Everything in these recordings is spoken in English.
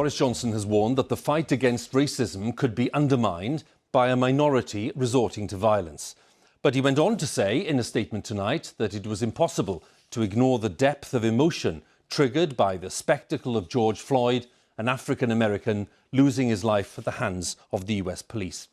Boris Johnson has warned that the fight against racism could be undermined by a minority resorting to violence. But he went on to say in a statement tonight that it was impossible to ignore the depth of emotion triggered by the spectacle of George Floyd, an African-American, losing his life at the hands of the US police.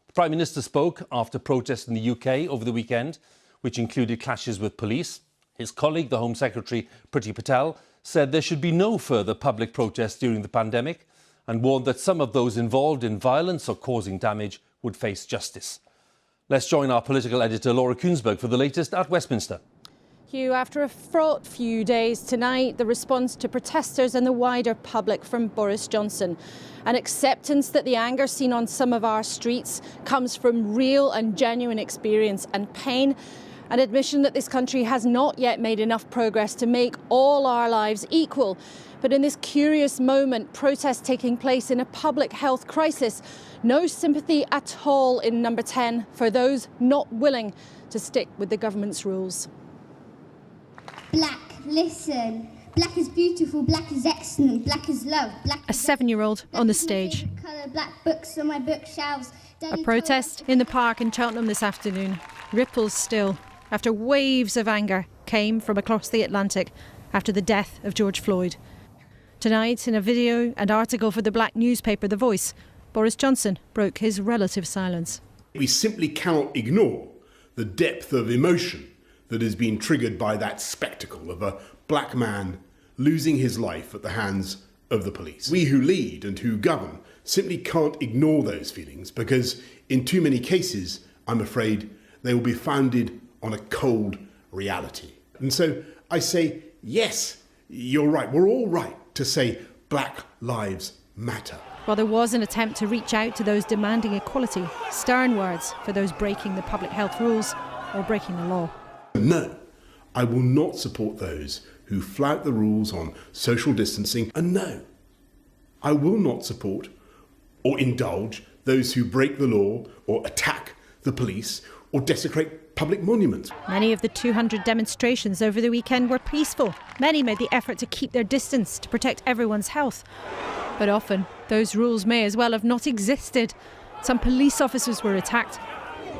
The Prime Minister spoke after protests in the UK over the weekend, which included clashes with police. His colleague, the Home Secretary Priti Patel, said there should be no further public protests during the pandemic and warned that some of those involved in violence or causing damage would face justice. Let's join our political editor Laura Kuensberg for the latest at Westminster. Hugh, after a fraught few days tonight, the response to protesters and the wider public from Boris Johnson. An acceptance that the anger seen on some of our streets comes from real and genuine experience and pain. An admission that this country has not yet made enough progress to make all our lives equal. But in this curious moment, protests taking place in a public health crisis, no sympathy at all in number 10 for those not willing to stick with the government's rules. Black, listen. Black is beautiful, black is excellent, black is love. Black a 7-year-old on the stage. Black books on my bookshelves. A protest in the park in Cheltenham this afternoon. Ripples still after waves of anger came from across the Atlantic after the death of George Floyd. Tonight, in a video and article for the black newspaper The Voice, Boris Johnson broke his relative silence. We simply cannot ignore the depth of emotion that has been triggered by that spectacle of a black man losing his life at the hands of the police. We who lead and who govern simply can't ignore those feelings because in too many cases, I'm afraid, they will be founded on a cold reality. And so I say, yes, you're right. We're all right to say Black Lives Matter. While there was an attempt to reach out to those demanding equality, stern words for those breaking the public health rules or breaking the law. No, I will not support those who flout the rules on social distancing. And no, I will not support or indulge those who break the law or attack the police or desecrate public monuments. Many of the 200 demonstrations over the weekend were peaceful. Many made the effort to keep their distance to protect everyone's health. But often, those rules may as well have not existed. Some police officers were attacked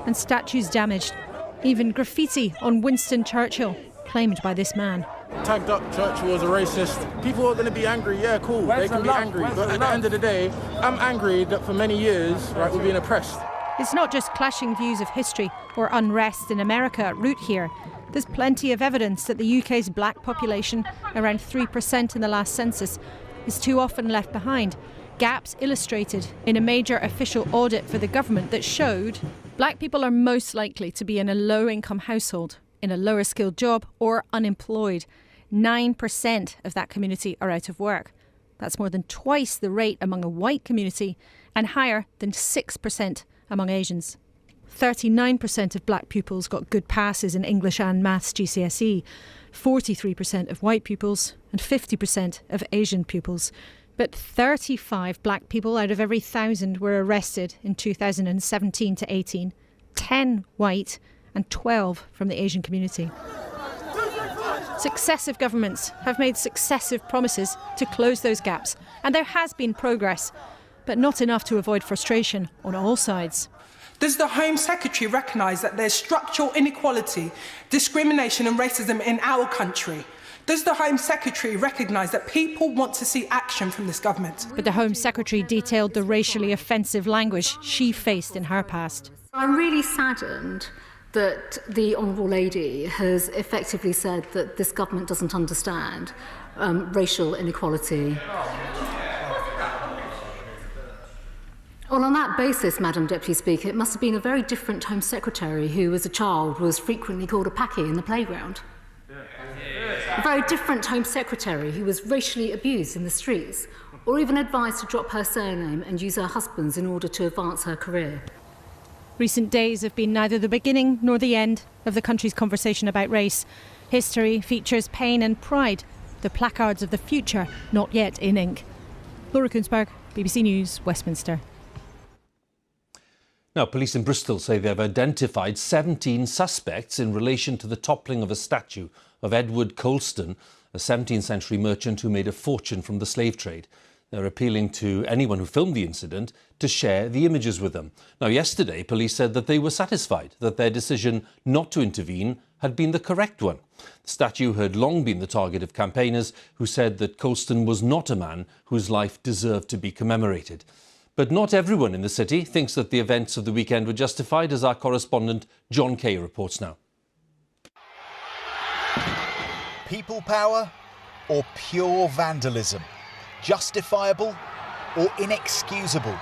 and statues damaged. Even graffiti on Winston Churchill, claimed by this man. Tagged up Churchill as a racist. People are going to be angry, yeah, cool, they can be angry. But at the end of the day, I'm angry that for many years, right, we're being oppressed. It's not just clashing views of history or unrest in America at root here. There's plenty of evidence that the UK's black population, around 3% in the last census, is too often left behind. Gaps illustrated in a major official audit for the government that showed black people are most likely to be in a low-income household, in a lower-skilled job or unemployed. 9% of that community are out of work. That's more than twice the rate among a white community and higher than 6% among Asians. 39% of black pupils got good passes in English and Maths GCSE, 43% of white pupils and 50% of Asian pupils. But 35 black people out of every 1,000 were arrested in 2017 to 18, 10 white and 12 from the Asian community. Successive governments have made successive promises to close those gaps, and there has been progress, but not enough to avoid frustration on all sides. Does the Home Secretary recognise that there's structural inequality, discrimination and racism in our country? Does the Home Secretary recognise that people want to see action from this government? But the Home Secretary detailed the racially offensive language she faced in her past. I'm really saddened that the Honourable Lady has effectively said that this government doesn't understand racial inequality. Well, on that basis, Madam Deputy Speaker, it must have been a very different Home Secretary who, as a child, was frequently called a packy in the playground. A very different Home Secretary who was racially abused in the streets, or even advised to drop her surname and use her husband's in order to advance her career. Recent days have been neither the beginning nor the end of the country's conversation about race. History features pain and pride, the placards of the future not yet in ink. Laura Kuensberg, BBC News, Westminster. Now, police in Bristol say they've identified 17 suspects in relation to the toppling of a statue of Edward Colston, a 17th century merchant who made a fortune from the slave trade. They're appealing to anyone who filmed the incident to share the images with them. Now, yesterday, police said that they were satisfied that their decision not to intervene had been the correct one. The statue had long been the target of campaigners who said that Colston was not a man whose life deserved to be commemorated. But not everyone in the city thinks that the events of the weekend were justified, as our correspondent John Kay reports now. People power or pure vandalism? Justifiable or inexcusable?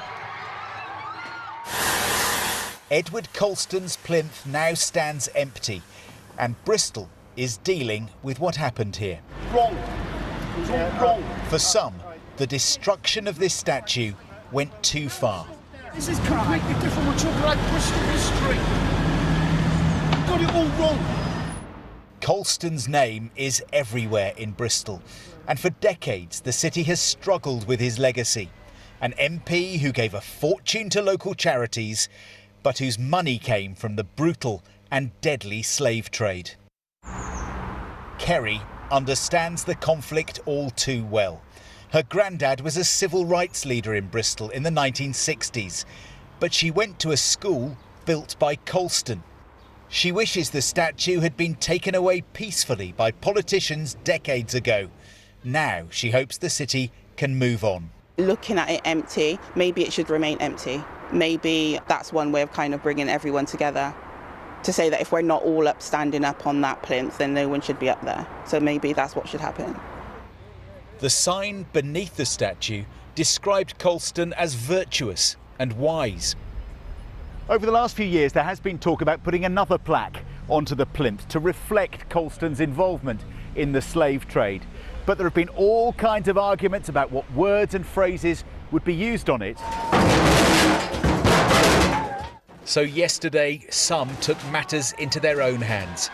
Edward Colston's plinth now stands empty, and Bristol is dealing with what happened here. Wrong. It's all wrong. For some, the destruction of this statue went too far. This is completely different. We're talking about Bristol history. Got it all wrong. Colston's name is everywhere in Bristol, and for decades the city has struggled with his legacy. An MP who gave a fortune to local charities, but whose money came from the brutal and deadly slave trade. Kerry understands the conflict all too well. Her granddad was a civil rights leader in Bristol in the 1960s, but she went to a school built by Colston. She wishes the statue had been taken away peacefully by politicians decades ago. Now she hopes the city can move on. Looking at it empty, maybe it should remain empty. Maybe that's one way of kind of bringing everyone together, to say that if we're not all standing up on that plinth, then no one should be up there. So maybe that's what should happen. The sign beneath the statue described Colston as virtuous and wise. Over the last few years, there has been talk about putting another plaque onto the plinth to reflect Colston's involvement in the slave trade. But there have been all kinds of arguments about what words and phrases would be used on it. So yesterday, some took matters into their own hands.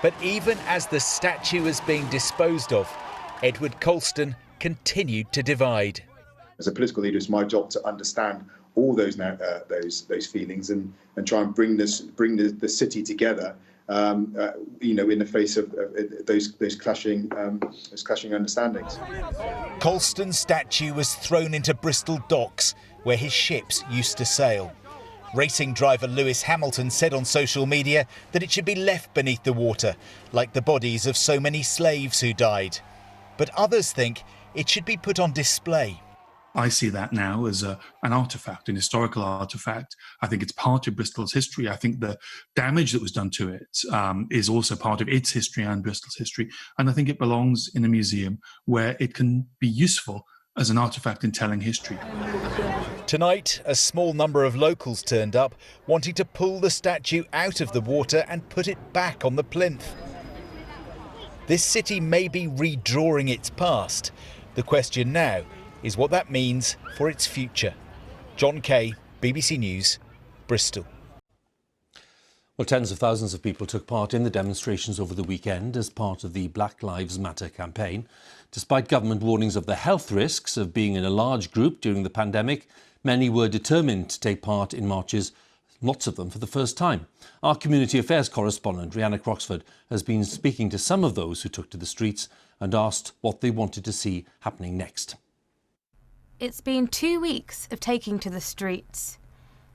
But even as the statue was being disposed of, Edward Colston continued to divide. As a political leader, it's my job to understand all those feelings and try and bring the city together. In the face of those clashing understandings. Colston's statue was thrown into Bristol docks, where his ships used to sail. Racing driver Lewis Hamilton said on social media that it should be left beneath the water, like the bodies of so many slaves who died. But others think it should be put on display. I see that now as an artefact, an historical artefact. I think it's part of Bristol's history. I think the damage that was done to it is also part of its history and Bristol's history. And I think it belongs in a museum where it can be useful as an artefact in telling history. Tonight, a small number of locals turned up, wanting to pull the statue out of the water and put it back on the plinth. This city may be redrawing its past. The question now is what that means for its future. John Kay, BBC News, Bristol. Well, tens of thousands of people took part in the demonstrations over the weekend as part of the Black Lives Matter campaign. Despite government warnings of the health risks of being in a large group during the pandemic, many were determined to take part in marches, lots of them for the first time. Our community affairs correspondent, Rhianna Croxford, has been speaking to some of those who took to the streets and asked what they wanted to see happening next. It's been 2 weeks of taking to the streets.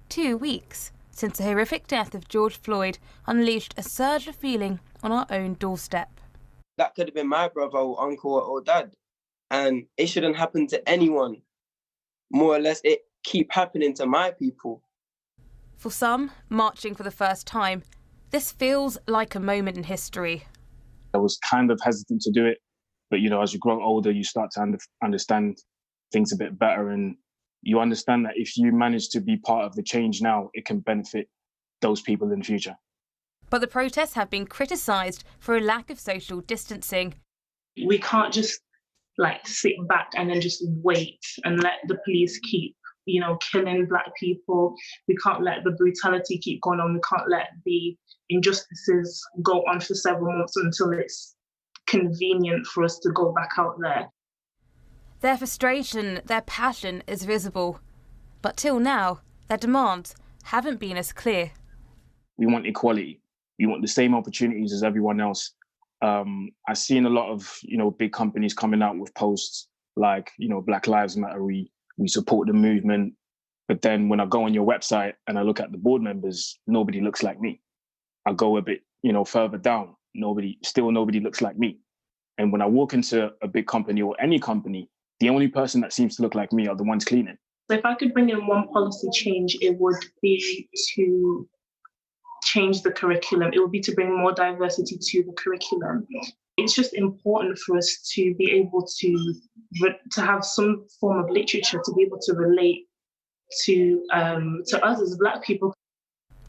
2 weeks since the horrific death of George Floyd unleashed a surge of feeling on our own doorstep. That could have been my brother or uncle or dad. And it shouldn't happen to anyone. More or less, it keep happening to my people. For some, marching for the first time, this feels like a moment in history. I was kind of hesitant to do it, but as you grow older, you start to understand things a bit better, and you understand that if you manage to be part of the change now, it can benefit those people in the future. But the protests have been criticised for a lack of social distancing. We can't just sit back and then just wait and let the police keep, killing black people. We can't let the brutality keep going on. We can't let the injustices go on for several months until it's convenient for us to go back out there. Their frustration, their passion is visible. But till now, their demands haven't been as clear. We want equality. We want the same opportunities as everyone else. I've seen a lot of, big companies coming out with posts like, you know, Black Lives Matter, we support the movement. But then when I go on your website and I look at the board members, nobody looks like me. I go a bit, you know, further down, nobody looks like me. And when I walk into a big company or any company, the only person that seems to look like me are the ones cleaning. So if I could bring in one policy change, it would be to change the curriculum. It would be to bring more diversity to the curriculum. It's just important for us to be able to have some form of literature to be able to relate to us as Black people.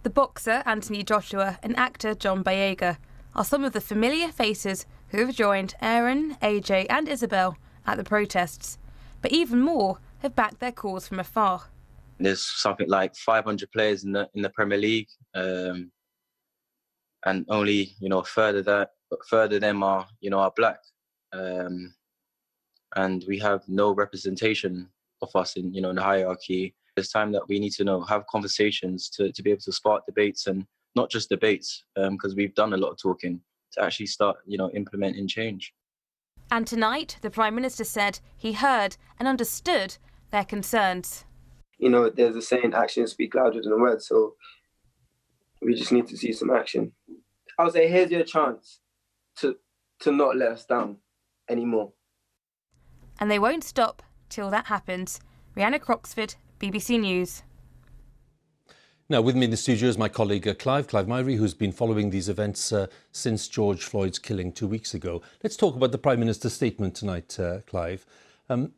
The boxer Anthony Joshua and actor John Boyega are some of the familiar faces who have joined Aaron, AJ and Isabel at the protests, but even more have backed their cause from afar. There's something like 500 players in the Premier League, and only, you know, a third of them are, you know, are Black, and we have no representation of us in, you know, in the hierarchy. It's time that we need to have conversations to be able to spark debates, and not just debates, because we've done a lot of talking, to actually start, you know, implementing change. And tonight, the Prime Minister said he heard and understood their concerns. You know, there's a saying, actions speak louder than words, so we just need to see some action. I'll say, here's your chance to not let us down anymore. And they won't stop till that happens. Rhianna Croxford, BBC News. Now, with me in the studio is my colleague Clive Myrie, who's been following these events since George Floyd's killing 2 weeks ago. Let's talk about the Prime Minister's statement tonight, Clive.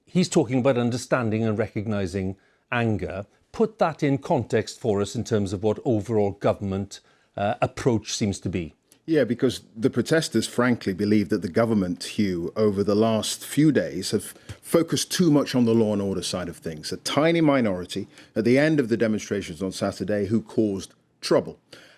He's talking about understanding and recognising anger. Put that in context for us in terms of what overall government approach seems to be. Yeah, because the protesters, frankly, believe that the government, Hugh, over the last few days have focused too much on the law and order side of things. A tiny minority at the end of the demonstrations on Saturday who caused trouble.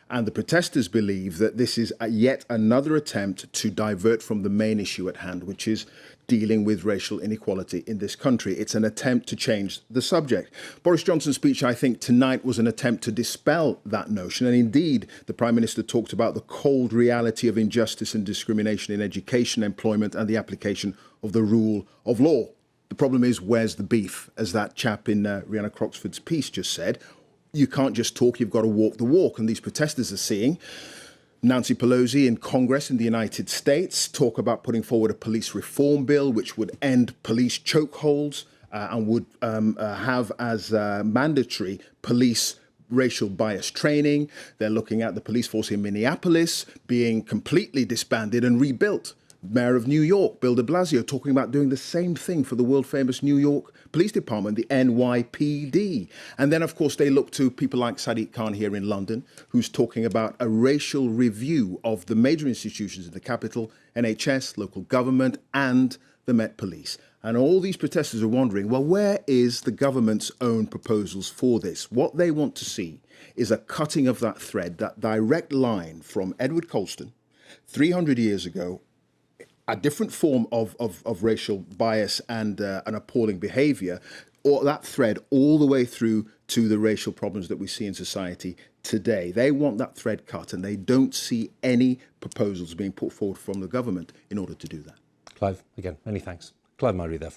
And the protesters believe that this is yet another attempt to divert from the main issue at hand, which is dealing with racial inequality in this country. It's an attempt to change the subject. Boris Johnson's speech, I think, tonight was an attempt to dispel that notion. And indeed, the Prime Minister talked about the cold reality of injustice and discrimination in education, employment, and the application of the rule of law. The problem is, where's the beef? As that chap in Rhianna Croxford's piece just said, you can't just talk, you've got to walk the walk. And these protesters are seeing Nancy Pelosi in Congress in the United States talk about putting forward a police reform bill which would end police chokeholds and would have as mandatory police racial bias training. They're looking at the police force in Minneapolis being completely disbanded and rebuilt. Mayor of New York, Bill de Blasio, talking about doing the same thing for the world-famous New York Police Department, the NYPD. And then, of course, they look to people like Sadiq Khan here in London, who's talking about a racial review of the major institutions in the capital, NHS, local government, and the Met Police. And all these protesters are wondering, well, where is the government's own proposals for this? What they want to see is a cutting of that thread, that direct line from Edward Colston 300 years ago, a different form of racial bias and an appalling behaviour, or that thread all the way through to the racial problems that we see in society today. They want that thread cut, and they don't see any proposals being put forward from the government in order to do that. Clive, again, many thanks. Clive Myrie there.